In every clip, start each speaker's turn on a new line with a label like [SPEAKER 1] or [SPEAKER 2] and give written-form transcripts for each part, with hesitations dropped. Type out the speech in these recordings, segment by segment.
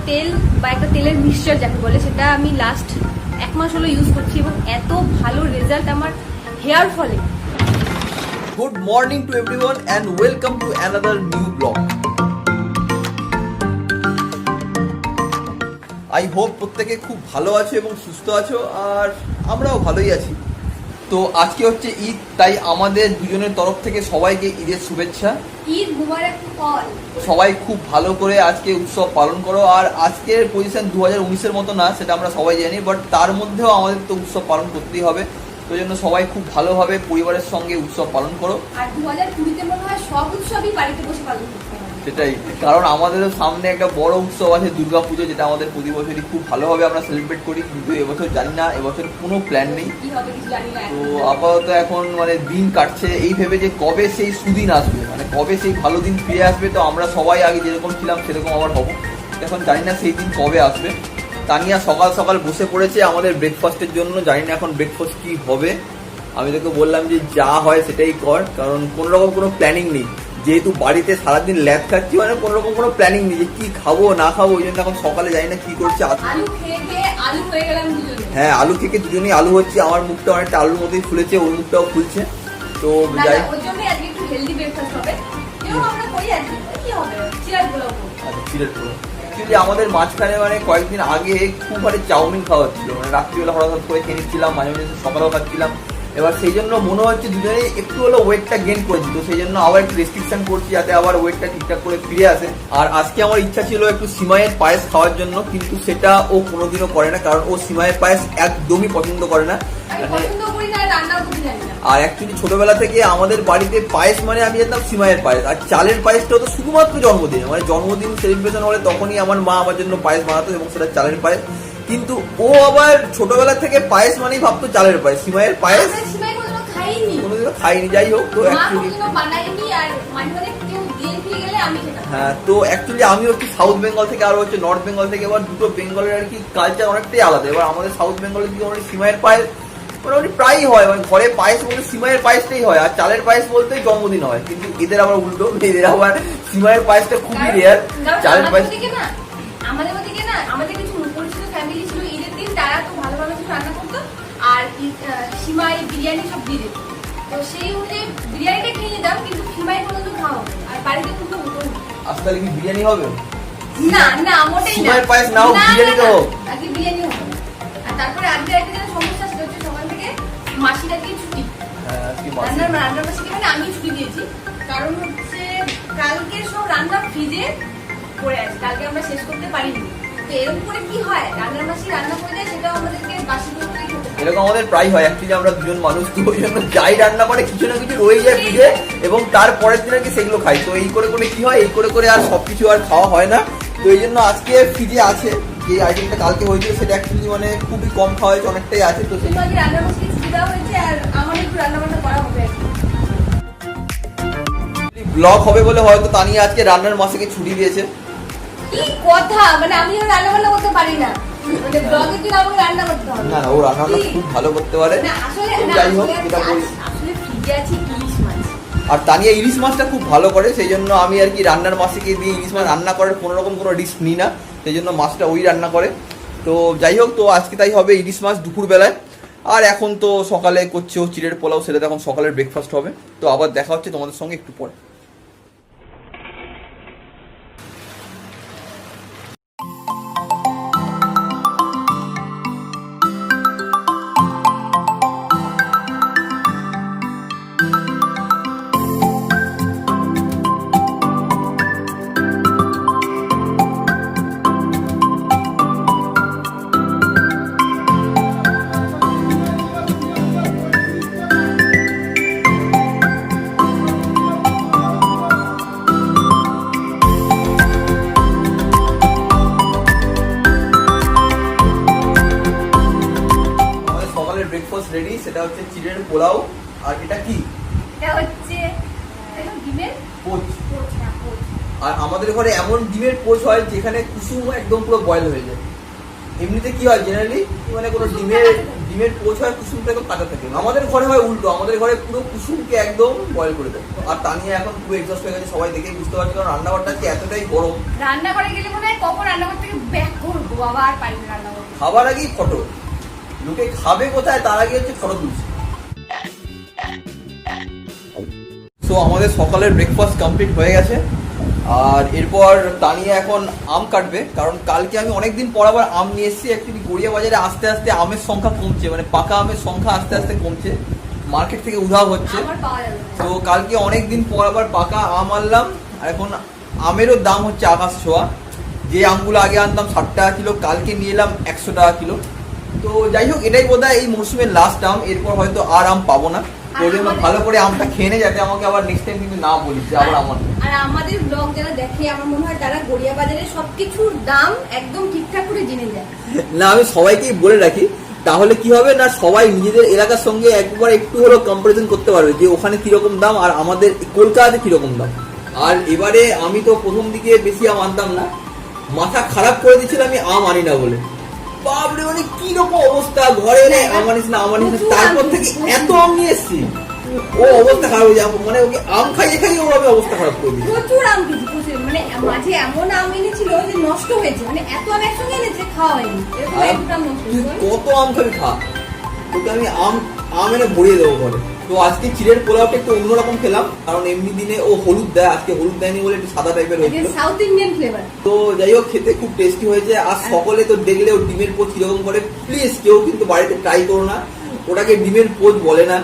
[SPEAKER 1] তেল বা একটা তেলের মিক্সচার যাকে বলে, সেটা আমি লাস্ট 1 মাস হলো ইউজ করছি এবং এত ভালো রেজাল্ট আমার হেয়ার ফলে।
[SPEAKER 2] Good morning to everyone and welcome to another new blog. I hope প্রত্যেকে খুব ভালো আছো এবং সুস্থ আছো, আর আমরাও ভালোই আছি। তো আজকে হচ্ছে ঈদ, তাই আমাদের দুজনের তরফ থেকে সবাইকে ঈদের শুভেচ্ছা।
[SPEAKER 1] ঈদ মুবারক কল।
[SPEAKER 2] সবাই খুব ভালো করে আজকে উৎসব পালন করো। আর আজকের পজিশন 2019-এর মতো না, সেটা আমরা সবাই জানি, বাট তার মধ্যেও আমাদের তো উৎসব পালন করতেই হবে। তো জন্য সবাই খুব ভালোভাবে পরিবারের সঙ্গে উৎসব পালন করো।
[SPEAKER 1] আর 2020-তে মনে হয় সব উৎসবই বাড়িতে বসে পালন করতে হবে।
[SPEAKER 2] সেটাই, কারণ আমাদেরও সামনে একটা বড় উৎসব আছে, দুর্গাপুজো, যেটা আমাদের প্রতি বছরই খুব ভালোভাবে আমরা সেলিব্রেট করি। কিন্তু এবছর জানি না, এবছর কোনো প্ল্যান নেই। তো আপাতত এখন মানে দিন কাটছে এই ভেবে যে কবে সেই সুদিন আসবে, মানে কবে সেই ভালো দিন ফিরে আসবে। তো আমরা সবাই আগে যেরকম ছিলাম সেরকম আবার হবো। এখন জানি না সেই দিন কবে আসবে। তানিয়া সকাল সকাল বসে পড়েছে আমাদের ব্রেকফাস্টের জন্য। জানি না এখন ব্রেকফাস্ট কি হবে। আমি তোকে বললাম যে যা হয় সেটাই কর, কারণ কোনো রকম কোনো প্ল্যানিং নেই। যেহেতু বাড়িতে সারাদিন ল্যাব খাচ্ছি, মানে কোনো রকম কোনো প্ল্যানিং নেই যে কি খাবো না খাবো। ওই জন্য এখন সকালে জানি না কি করছে। হ্যাঁ, আলু খেয়ে দুজনেই আলু হচ্ছে। আমার মুখটা অনেকটা আলুর মতোই ফুলেছে, ওর মুখটাও ফুলছে। তো যাই আমাদের মাঝখানে মানে কয়েকদিন আগে খুব ভালো চাউমিন খাওয়া হচ্ছিল, মানে রাত্রিবেলা হঠাৎ করে খেয়ে নিচ্ছিলাম, মাঝে মাঝে সকালেও খাচ্ছিলাম। এবার সেই জন্য মনে হচ্ছে দুজনেই একটু হলো ওয়েটটা গেইন করেছি। তো সেই জন্য আবার একটু রেস্ট্রিকশন করছি যাতে আবার ওয়েটটা ঠিকঠাক করে ফিরে আসে। আর আজকে আমার ইচ্ছা ছিল একটু সিমাইয়ের পায়েস খাওয়ার জন্য, কিন্তু সেটা ও কোনোদিনও করে না, কারণ ও সিমাইয়ের পায়েস একদমই পছন্দ করে না। আর অ্যাকচুয়ালি ছোটবেলা থেকে আমাদের বাড়িতে পায়েস মানে আমি জানতাম সিমাইয়ের পায়েস, আর চালের পায়েসটা তো শুধুমাত্র জন্মদিন, মানে জন্মদিন সেলিব্রেশন হলে তখনই আমার মা আমার জন্য পায়েস বানাতো, এবং সেটা চালের পায়েস। কিন্তু ও আবার ছোটবেলা থেকে পায়েস মানেই ভাবতো চালের পায়েস, সিমাইয়ের পায়েস কোনোদিনও খাইনি। যাই হোক, তো হ্যাঁ, তো অ্যাকচুয়ালি আমি হচ্ছে সাউথ বেঙ্গল থেকে, আর হচ্ছে নর্থ বেঙ্গল থেকে। এবার দুটো বেঙ্গলের আর কি কালচার অনেকটাই আলাদা। এবার আমাদের সাউথ বেঙ্গলের দিকে অনেক সিমাইয়ের পায়েস মোটামুটি প্রায়ই হয়, মানে ঘরে পায়েস বলতে সিমাইয়ের পায়েসটাই হয়, আর চালের পায়েস বলতেই জন্মদিন হয়। কিন্তু এদের আবার উল্টো, এদের আবার সিমাইয়ের পায়েসটা খুবই রেয়ার, চালের পায়েস।
[SPEAKER 1] আমাদের কিছু পরিচিত ফ্যামিলি ছিল, ঈদের দিন তারা তো ভালো ভালো কিছু রান্না করতো, আর সিমাই বিরিয়ানি সব দিয়ে দিত। তো সেই অনুযায়ী বিরিয়ানিটা খেয়ে নিতাম, কিন্তু সিমাই পর্যন্ত খাওয়া হবে আর বাড়িতে কোনো হতো না।
[SPEAKER 2] আজকাল কি বিরিয়ানি হবে?
[SPEAKER 1] না না, মোটেই না।
[SPEAKER 2] সিমাইয়ের পায়েস নাও, বিরিয়ানি তো হোক।
[SPEAKER 1] আগে বিরিয়ানি হবে। আর তারপরে আজকে একটা সমস্যা সেটা হচ্ছে সকাল থেকে মাসিটা দিয়ে ছুটি।
[SPEAKER 2] হ্যাঁ, আজকে
[SPEAKER 1] রান্নার মাসিকে মানে আমি ছুটি দিয়েছি, কারণ হচ্ছে কালকে সব রান্না ফ্রিজে পড়ে আছে, কালকে আমরা শেষ করতে পারিনি। তো এরকম করে কি হয়, রান্নার মাসি রান্না করে দেয়, সেটা আমাদেরকে বাসি করে খেতে হয়।
[SPEAKER 2] এরকম আমাদের প্রায় হয়। অ্যাকচুয়ালি আমরা দুজন মানুষ, তো ওই জন্য যাই রান্না করে কিছু না কিছু রয়ে যায় ফ্রিজে, এবং তারপরের দিন আর কি সেগুলো খাই। তো এই করে করে কি হয়, এই করে করে আর সবকিছু আর খাওয়া হয় না। তো এই জন্য আজকে ফ্রিজে আছে যে আইটেমটা কালকে হয়েছিল, সেটা অ্যাকচুয়ালি মানে খুবই কম খাওয়া হয়েছে, অনেকটাই আছে। তো সেই
[SPEAKER 1] রান্নার মাসিকে ছুটি দেওয়া হয়েছে, আর আমার একটু রান্না বান্না করা হবে।
[SPEAKER 2] ব্লগ হবে বলে হয়তো তানিয়া আজকে রান্নার মাসিকে ছুটি দিয়েছে।
[SPEAKER 1] কি কথা, মানে আমি রান্না বান্না করতে পারি না, মানে ব্লগের দিন আমাকে রান্না করতে হবে।
[SPEAKER 2] না না, ও রান্নাটা খুব ভালো করতে পারে। যাই হোক, যেটা বলি,
[SPEAKER 1] আসলে ফ্রিজে আছে ইলিশ মাছ,
[SPEAKER 2] আর তানিয়া ইলিশ মাছটা খুব ভালো করে। সেই জন্য আমি আর কি রান্নার মাসিকে দিয়ে ইলিশ মাছ রান্না করার কোনো রকম কোনো রিস্ক নিই না, সেই জন্য মাছটা ওই রান্না করে। তো যাই হোক, তো আজকে তাই হবে ইলিশ মাছ দুপুরবেলায়। আর এখন তো সকালে করছে ও চিড়ের পোলাও, সেটা এখন সকালের ব্রেকফাস্ট হবে। তো আবার দেখা হচ্ছে তোমাদের সঙ্গে একটু পরে। ব্রেকফাস্ট রেডি, সেটা হচ্ছে চিড়ের পোলাও। আর এটা কি?
[SPEAKER 1] এটা হচ্ছে ডিমের
[SPEAKER 2] পোচ। আর আমাদের ঘরে এমন ডিমের পোচ হয় যেখানে কুসুম একদম পুরো বয়েল হয়ে যায়। এমনিতে কি হয় জেনারেলি মানে কোনো ডিমের পোচ হয় কুসুমটা একদম কাঁচা থাকে, আমাদের ঘরে হয় উল্টো, আমাদের ঘরে পুরো কুসুমকে একদম বয়েল করে দেয়। আর তানিয়া এখন পুরো এক্সস্ট হয়ে গেছে, সবাই দেখেই বুঝতে পারছে, কারণ রান্নাঘরটা আজকে এতটাই গরম।
[SPEAKER 1] রান্না করে গেলে মনে হয় কখন রান্নাঘর থেকে ব্যাক করবো, বাবা আর পারি না রান্না করতে।
[SPEAKER 2] খাবার আগেই ফটো, লোকে খাবে কোথায় তার আগে হচ্ছে ফটো তুলছে। সো আমাদের সকালের ব্রেকফাস্ট কমপ্লিট হয়ে গেছে, আর এরপর তানিয়া এখন আম কাটবে, কারণ কালকে আমি অনেকদিন পর আবার আম নিয়ে এসেছি। অ্যাকচুয়ালি গড়িয়া বাজারে আস্তে আস্তে আমের সংখ্যা কমছে, মানে পাকা আমের সংখ্যা আস্তে আস্তে কমছে, মার্কেট থেকে উধাও হচ্ছে।
[SPEAKER 1] আমার পাওয়া যাবে না।
[SPEAKER 2] তো কালকে অনেকদিন পর আবার পাকা আম আনলাম, আর এখন আমেরও দাম হচ্ছে আকাশ ছোঁয়া। যে আমগুলো আগে আনতাম 60 টাকা কিলো, কালকে নিয়ে এলাম 100 টাকা কিলো। তো যাই হোক, এটাই বোধহয় এই মরশুমের লাস্ট আম, এরপর হয়তো আর আম পাবো না। তো ওই জন্য ভালো করে আমটা খেয়ে নে, যাতে আমাকে আবার নেক্সট টাইম কিন্তু না বলিস যে আবার আমার।
[SPEAKER 1] আর আমাদের ব্লগ যারা দেখে, আমার মনে হয় তারা গড়িয়া বাজারে সবকিছুর দাম একদম ঠিকঠাক করে জেনে যায়।
[SPEAKER 2] না, আমি সবাইকেই বলে রাখি, তাহলে কি হবে না, সবাই নিজেদের এলাকার সঙ্গে একবার একটু হলেও কম্পারিজন করতে পারবে যে ওখানে কিরকম দাম আর আমাদের কলকাতাতে কিরকম দাম। আর এবারে আমি তো প্রথম দিকে বেশি আম আনতাম না, মাথা খারাপ করে দিচ্ছিল আমি আম আনি না বলে। বাপরে, মানে কি রকম অবস্থা, ঘরে এনে আম আনিস না, তারপর থেকে এত আম নিয়ে এসছি, ও অবস্থা খারাপ হয়ে যাবে, মানে ওকে আম খাইয়ে খাইয়ে ওর আমি অবস্থা খারাপ করে দিই।
[SPEAKER 1] প্রচুর আম খেয়েছি, প্রচুর, মানে মাঝে এমন আম এনেছিল যে নষ্ট হয়েছে, মানে এত আম একসঙ্গে এনেছে খাওয়া হয়নি, এরকম একটা আম নষ্ট হয়েছে।
[SPEAKER 2] কত আম খাবি খা, তোকে আমি আম এনে ভরিয়ে দেবো ঘরে। তো আজকে চিড়ের পোলাওটা একটু অন্যরকম খেলাম, কারণ এমনি দিনে ও হলুদ দেয়, আজকে হলুদ দেয়নি বলে একটু সাদা টাইপের হয়েছিল,
[SPEAKER 1] সাউথ ইন্ডিয়ান ফ্লেভার।
[SPEAKER 2] তো যাই হোক, খেতে খুব টেস্টি হয়েছে। আর সকলে তো দেখলে ও ডিমের পোচ কিরকম করে, প্লিজ কেউ কিন্তু বাড়িতে ট্রাই করো না, ওটাকে ডিমের পোচ বলে না,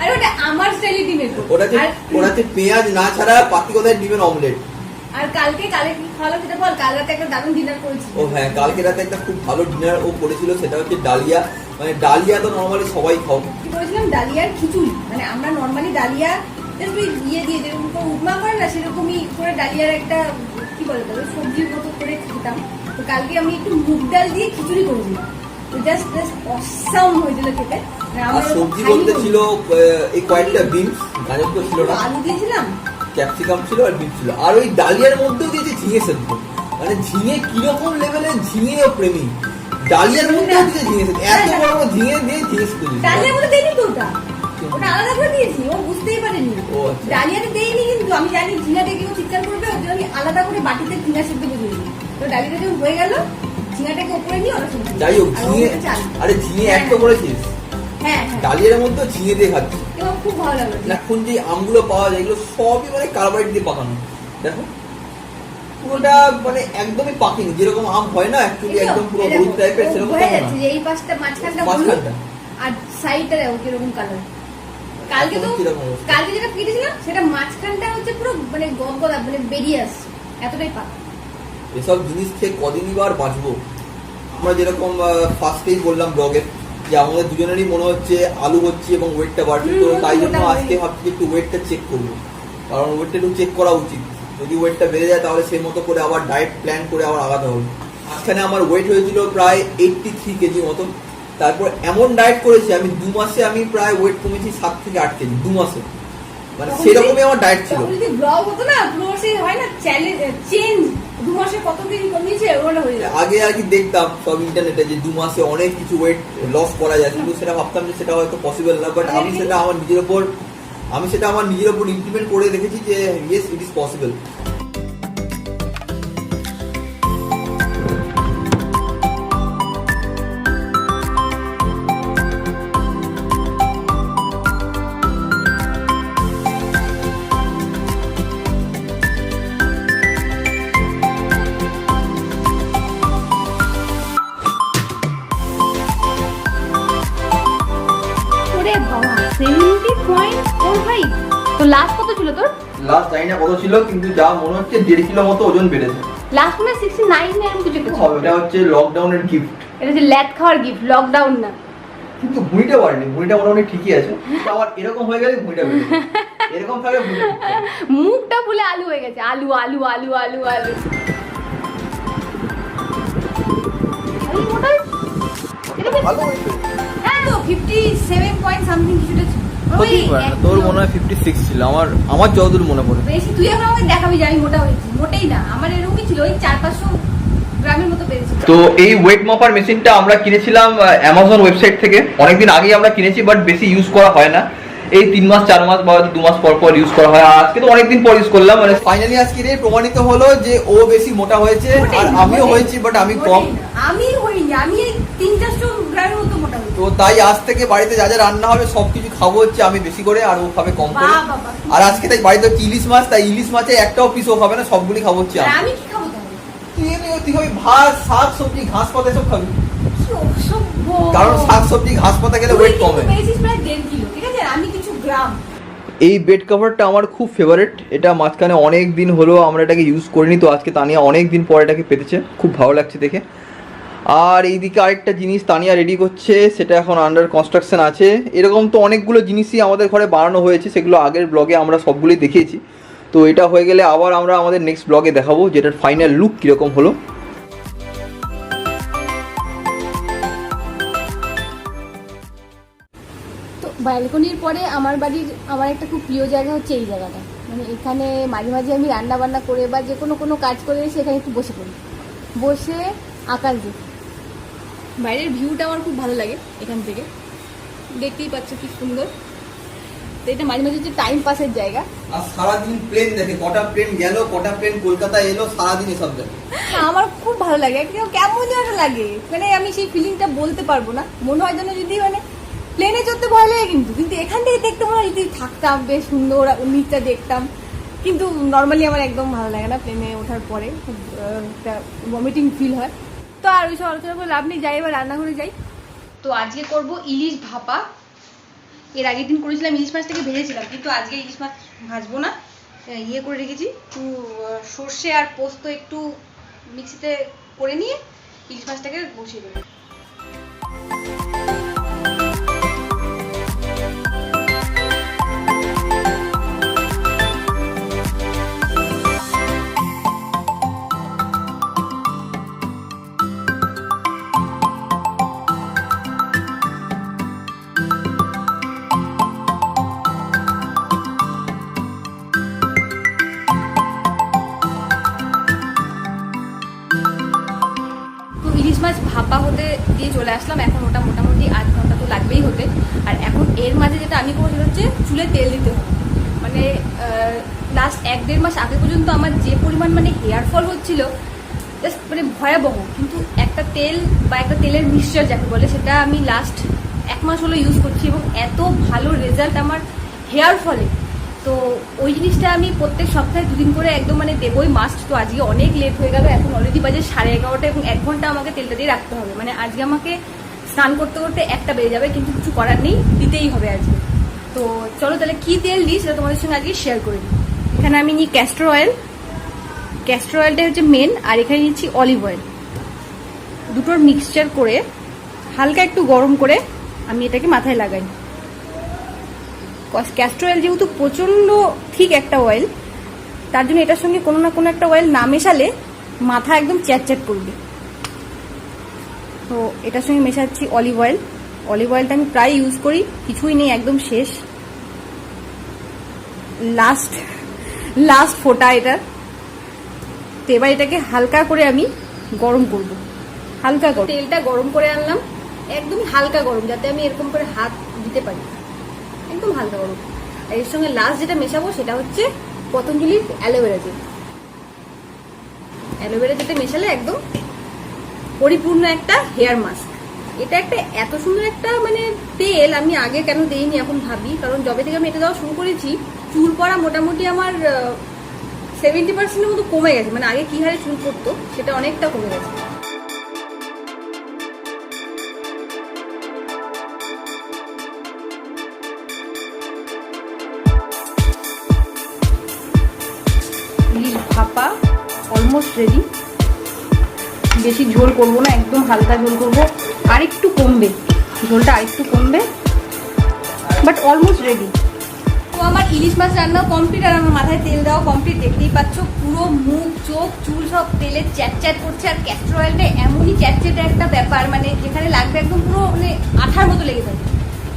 [SPEAKER 1] আরে ওটা আমার স্টাইলে ডিমের পোচ।
[SPEAKER 2] ওটাতে পেঁয়াজ না ছাড়া বাকি কোথায় ডিমের অমলেট।
[SPEAKER 1] আর কালকে কি খাওয়ালো সেটা বল। কাল রাতে একটা দারুণ ডিনার করেছি।
[SPEAKER 2] ও হ্যাঁ, কালকে রাতে একটা খুব ভালো ডিনার ও করেছিল, সেটা হচ্ছে ডালিয়া। মানে ডালিয়া তো নর্মালি সবাই খাও।
[SPEAKER 1] কি করেছিলাম, ডালিয়ার খিচুড়ি। মানে আমরা নর্মালি ডালিয়া দিয়ে যেরকম করে উপমা করে না, সেরকমই করে ডালিয়ার একটা কি বলে তাহলে সবজির মতো করে খেতাম। তো কালকে আমি একটু মুগ ডাল দিয়ে খিচুড়ি করেছিলাম, তো জাস্ট অসাম হয়েছিল খেতে।
[SPEAKER 2] আর সবজি বলতে ছিল এই কয়েকটা বিনস, গাজর তো ছিল না,
[SPEAKER 1] আলু দিয়েছিলাম,
[SPEAKER 2] ক্যাপসিকাম ছিল আর বিট ছিল, আর ওই ডালিয়ার মধ্যেও দিয়েছে ঝিঙে সেদ্ধ। মানে ঝিঙে কিরকম লেভেলের ঝিঙে ও প্রেমী, ডালিয়ার মধ্যে দিয়েছে ঝিঙে সেদ্ধ, এত বড় বড় ঝিঙে দিয়ে ঝিঙে সেদ্ধ দিয়েছে।
[SPEAKER 1] ডালিয়ার মধ্যে দেয়নি তো, ওটা আলাদা করে দিয়েছি, ও বুঝতেই পারেনি। ডালিয়াতে দেয়নি, কিন্তু আমি জানি ঝিঙা দেখে ও চিৎকার করবে, ওর জন্য আমি আলাদা করে বাটিতে ঝিঙা সেদ্ধ করে দিয়েছি। তো ডালিয়াটা যখন হয়ে গেল, ঝিঙাটাকে উপরে নিয়ে ওরা শুনছি।
[SPEAKER 2] যাই হোক, ঝিঙে, আরে ঝিঙে এক তো করেছিস,
[SPEAKER 1] হ্যাঁ
[SPEAKER 2] ডালিয়ার মধ্যে ঝিঙে দিয়ে খাচ্ছি,
[SPEAKER 1] এবং খুব ভালো লাগলো।
[SPEAKER 2] এখন যে আমগুলো পাওয়া যায় এগুলো সবই মানে কার্বাইড দিয়ে পাকানো, দেখো পুরোটা মানে একদমই পাকেনি, যেরকম আম হয় না অ্যাকচুয়ালি একদম পুরো হলুদ টাইপের, সেরকম
[SPEAKER 1] হয়ে যাচ্ছে। এই পাশটা মাঝখানটা আর সাইডটা দেখো কিরকম কালার। কালকে যেটা কেটেছিলাম সেটা মাঝখানটা হচ্ছে পুরো মানে গদগদা, মানে বেরিয়ে আসছে, এতটাই পাকা।
[SPEAKER 2] এসব জিনিস খেয়ে কদিনই বার বাঁচবো। আমরা যেরকম ফার্স্টেই বললাম ব্লগে যে আমাদের দুজনেরই মনে হচ্ছে আলু হচ্ছে এবং ওয়েটটা বাড়ছে, তো তাই জন্য আজকে ভাবছি একটু ওয়েটটা চেক করবো, কারণ ওয়েটটা একটু চেক করা উচিত। যদি ওয়েটটা বেড়ে যায় তাহলে সেই মতো করে আবার ডায়েট প্ল্যান করে আবার আগাতে হবে। মাঝখানে আমার ওয়েট হয়েছিল প্রায় 83 কেজি মতন, তারপর এমন ডায়েট করেছি আমি 2 মাসে আমি প্রায় ওয়েট কমেছি 7 থেকে 8 কেজি 2 মাসে, মানে সেরকমই আমার ডায়েট ছিল।
[SPEAKER 1] যদি ব্লগ হতো না পুরো সেই হয় না চ্যালেঞ্জ চেঞ্জ, 2 মাসে কত কেজি কমিয়েছে ওটা হয়ে যায়।
[SPEAKER 2] আগে আর কি দেখতাম সব ইন্টারনেটে যে 2 মাসে অনেক কিছু ওয়েট লস করা যায়, কিন্তু সেটা ভাবতাম যে সেটা হয়তো পসিবল না, বাট আমি সেটা আমার নিজের উপর ইমপ্লিমেন্ট করে দেখেছি যে ইয়েস ইট ইজ পসিবল।
[SPEAKER 1] তো লাস্ট কত ছিল তোর?
[SPEAKER 2] লাস্ট জানি না কত ছিল, কিন্তু যা মনে হচ্ছে 1.5 কিলো মতো ওজন বেড়েছে।
[SPEAKER 1] লাস্ট মানে 69 না এরকম কিছু একটা ছিল।
[SPEAKER 2] এটা হচ্ছে লকডাউনের গিফট,
[SPEAKER 1] এটা হচ্ছে ল্যাদ খাওয়ার গিফট, লকডাউন না।
[SPEAKER 2] কিন্তু ভুঁড়িটা বাড়েনি, ভুঁড়িটা মোটামুটি ঠিকই আছে। আমার এরকম হয়ে গেলে ভুঁড়িটা বেড়ে যাবে, এরকম থাকলে ভুঁড়িটা ঠিক থাকে।
[SPEAKER 1] মুখটা ফুলে আলু হয়ে গেছে, আলু আলু আলু আলু আলু। এই মোটাই
[SPEAKER 2] ভালো হয়েছে।
[SPEAKER 1] হ্যাঁ তো 57 পয়েন্ট সামথিং কিছুটা ছিল।
[SPEAKER 2] তোর মনে হয় 56 ছিল, আমার যতদূর মনে পড়ে।
[SPEAKER 1] বেশি তুই এখন আমাকে দেখাবি যে আমি মোটা হয়েছি, মোটেই না, আমার এরকমই ছিল, ওই 400-500 গ্রামের মতো বেড়েছে।
[SPEAKER 2] তো এই ওয়েট মাপার মেশিনটা আমরা কিনেছিলাম অ্যামাজন ওয়েবসাইট থেকে, অনেকদিন আগেই আমরা কিনেছি, বাট বেশি ইউজ করা হয় না, এই 3 মাস 4 মাস বা 2 মাস পর পর ইউজ করা হয়। আর আজকে তো অনেকদিন পর ইউজ করলাম, মানে ফাইনালি আজকে রে প্রমাণিত হলো যে ও বেশি মোটা হয়েছে আর আমিও হয়েছি, বাট আমি কম।
[SPEAKER 1] আমি হইনি, আমি এই 3-400 গ্রামের মতো মোটা হয়েছি।
[SPEAKER 2] তো তাই আজ থেকে বাড়িতে যা যা রান্না হবে সবকিছু খাবো হচ্ছে আমি বেশি করে, আর ও খাবে কম করে। আর আজকে তাই বাড়িতে হচ্ছে ইলিশ মাছ, তাই ইলিশ মাছে একটাও পিস ও খাবে না, সবগুলি খাবো হচ্ছে
[SPEAKER 1] আর
[SPEAKER 2] আমি।
[SPEAKER 1] আমি কি খাবো তাহলে?
[SPEAKER 2] তুই খাবি ভাত, শাক সবজি, ঘাস পাতা সব খাবি,
[SPEAKER 1] কি অসভ্য।
[SPEAKER 2] কারণ শাক সবজি ঘাস পাতা খেলে ওয়েট কমে।
[SPEAKER 1] তুই পেয়েছিস প্রায় 1.5 কিলো, ঠিক আছে, আমি কিছু গ্রাম।
[SPEAKER 2] এই বেড কভারটা আমার খুব ফেভারিট, এটা মাঝখানে অনেক দিন হলো আমরা এটাকে ইউজ করিনি, তো আজকে তানিয়া অনেক দিন পর এটাকে পেতেছে, খুব ভালো লাগছে দেখে। আর এইদিকে আরেকটা জিনিস তানিয়া রেডি করছে, সেটা এখন আন্ডার কনস্ট্রাকশন আছে। এরকম তো অনেকগুলো জিনিসই আমাদের ঘরে বানানো হয়েছে, সেগুলো আগের ব্লগে আমরা সবগুলোই দেখিয়েছি। তো এটা হয়ে গেলে আবার আমরা আমাদের নেক্সট ব্লগে দেখাবো যেটার ফাইনাল লুক কীরকম হলো।
[SPEAKER 1] তো ব্যালকনির পরে আমার বাড়ির আমার একটা খুব প্রিয় জায়গা হচ্ছে এই জায়গাটা, মানে এখানে মাঝে মাঝে আমি রান্না বান্না করে বা যে কোনো কাজ করে এসে এখানে একটু বসে পড়ি, বসে আকাশ দেখি। বাইরের ভিউটা আমার খুব ভালো লাগে, এখান থেকে দেখতেই পাচ্ছ কি সুন্দর। তো এটা মাঝে মাঝে হচ্ছে টাইম পাসের জায়গা।
[SPEAKER 2] আর সারাদিন প্লেন দেখে, কটা প্লেন গেল, কটা প্লেন কলকাতা এলো, সারাদিন এসব দেখে
[SPEAKER 1] আমার খুব ভালো লাগে, কেমন যেন লাগে, মানে আমি সেই ফিলিংটা বলতে পারবো না। মনে হয় যেন যদি মানে প্লেনে চড়তে ভয় লাগে, কিন্তু এখান থেকে দেখতে মনে হয় যদি থাকতাম বেশ সুন্দর, নিচটা দেখতাম। কিন্তু নর্মালি আমার একদম ভালো লাগে না, প্লেনে ওঠার পরে খুব একটা ভমিটিং ফিল হয়। তো আর ওইসব আলোচনা করে লাভ নেই, যাই এবার রান্নাঘরে যাই। তো আজকে করব ইলিশ ভাপা। এর আগের দিন করেছিলাম ইলিশ মাছটাকে ভেজেছিলাম, কিন্তু আজকে ইলিশ মাছ ভাজবো না, ইয়ে করে রেখেছি, একটু সর্ষে আর পোস্ত একটু মিক্সিতে করে নিয়ে ইলিশ মাছটাকে বসিয়ে দেবো। ইলিশ মাছ ভাপা হতে দিয়ে চলে আসলাম, এখন ওটা মোটামুটি 8 ঘন্টা তো লাগবেই হতে। আর এখন এর মাঝে যেটা আমি করবো সেটা হচ্ছে চুলে তেল দিতে হবে। মানে লাস্ট 1-1.5 মাস আগে পর্যন্ত আমার যে পরিমাণ মানে হেয়ার ফল হচ্ছিল জাস্ট মানে ভয়াবহ, কিন্তু একটা তেল বা একটা তেলের মিক্সচার যাকে বলে সেটা আমি লাস্ট 1 মাস হলো ইউজ করছি, এবং এত ভালো রেজাল্ট আমার হেয়ার ফলে। তো ওই জিনিসটা আমি প্রত্যেক সপ্তাহে 2 দিন করে একদম মানে দেবই মাস্ট। তো আজকে অনেক লেট হয়ে গেল, এখন অলরেডি বাজে 11:30, এবং 1 ঘন্টা আমাকে তেলটা দিয়ে রাখতে হবে। মানে আজকে আমাকে স্নান করতে করতে 1টা বেজে যাবে, কিন্তু কিছু করার নেই, দিতেই হবে আজকে। তো চলো তাহলে কি তেল দিই সেটা তোমাদের সঙ্গে আজকে শেয়ার করে দিই। এখানে আমি নিই ক্যাস্টর অয়েল, ক্যাস্টর অয়েলটা হচ্ছে মেন, আর এখানে নিচ্ছি অলিভ অয়েল। দুটোর মিক্সচার করে হালকা একটু গরম করে আমি এটাকে মাথায় লাগাই। ক্যাস্টর অয়েল যেহেতু প্রচণ্ড ঠিক একটা অয়েল, তার জন্য এটার সঙ্গে কোনো না কোনো একটা অয়েল না মেশালে মাথা একদম চ্যাটচ্যাট করবে। তো এটার সঙ্গে মেশাচ্ছি অলিভ অয়েল। অলিভ অয়েলটা আমি প্রায় ইউজ করি, কিছুই নেই, একদম শেষ, লাস্ট ফোটা এটা। তো এবার এটাকে হালকা করে আমি গরম করব, হালকা গরম। তেলটা গরম করে আনলাম, একদম হালকা গরম, যাতে আমি এরকম করে হাত দিতে পারি, একদম হালকা গরম। আর এর সঙ্গে লাস্ট যেটা মেশাবো সেটা হচ্ছে পতঞ্জলির অ্যালোভেরা জেল। অ্যালোভেরা জেলটা মেশালে একদম পরিপূর্ণ একটা হেয়ার মাস্ক। এটা একটা এত সুন্দর একটা মানে তেল, আমি আগে কেন দেইনি এখন ভাবি, কারণ যবে থেকে আমি এটা দেওয়া শুরু করেছি চুল পড়া মোটামুটি আমার 70% মতো কমে গেছে। মানে আগে কি হারে চুল পড়তো সেটা অনেকটা কমে গেছে। ইলিশ ভাপা অলমোস্ট রেডি। বেশি ঝোল করবো না, একদম হালকা ঝোল করবো, আরেকটু কমবে ঝোলটা, আরেকটু কমবে, বাট অলমোস্ট রেডি। তো আমার ইলিশ মাছ রান্নাও কমপ্লিট, আর আমার মাথায় তেল দেওয়া কমপ্লিট। দেখতেই পাচ্ছ পুরো মুখ চোখ চুল সব তেলে চ্যাটচ্যাট করছে। আর ক্যাস্টর অয়েলটা এমনই চ্যাটচ্যাটে একটা ব্যাপার, মানে যেখানে লাগবে একদম পুরো মানে আঠার মতো লেগে থাকে।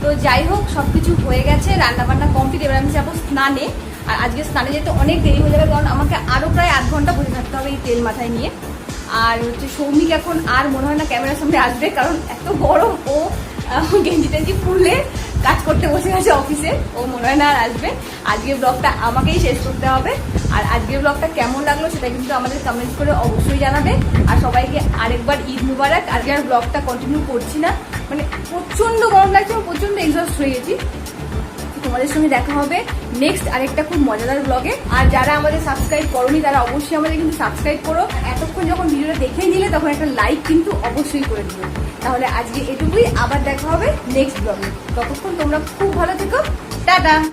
[SPEAKER 1] তো যাই হোক, সবকিছু হয়ে গেছে, রান্না বান্না কমপ্লিট। এবার আমি যাবো স্নানে, আর আজকে স্নানে যেতে অনেক দেরি হয়ে যাবে, কারণ আমাকে আরো প্রায় 8 ঘন্টা বসে থাকতে হবে এই তেল মাথায় নিয়ে। আর হচ্ছে সৌমিক এখন আর মনে হয় না ক্যামেরার সামনে আসবে, কারণ এত গরম, ও গেঞ্জি টেঞ্জি খুললে কাজ করতে বসে গেছে অফিসে, ও মনে হয় না আর আসবে। আজকের ব্লগটা আমাকেই শেষ করতে হবে। আর আজকের ব্লগটা কেমন লাগলো সেটা কিন্তু আমাদের কমেন্ট করে অবশ্যই জানাবে। আর সবাইকে আরেকবার ঈদ মুবারক। আজকে আর ব্লগটা কন্টিনিউ করছি না, মানে প্রচন্ড গরম লাগছে, আমি প্রচন্ড এক্সস্ট হয়ে গেছি। তোমাদের সঙ্গে দেখা হবে নেক্সট আরেকটা খুব মজাদার ব্লগে। আর যারা আমাদের সাবস্ক্রাইব করোনি তারা অবশ্যই আমাদের কিন্তু সাবস্ক্রাইব করো। এতক্ষণ যখন ভিডিওটা দেখেই নিলে তখন একটা লাইক কিন্তু অবশ্যই করে দিও। তাহলে আজকে এটুকুই, আবার দেখা হবে নেক্সট ব্লগে। ততক্ষণ তোমরা খুব ভালো থেকো, টাটা।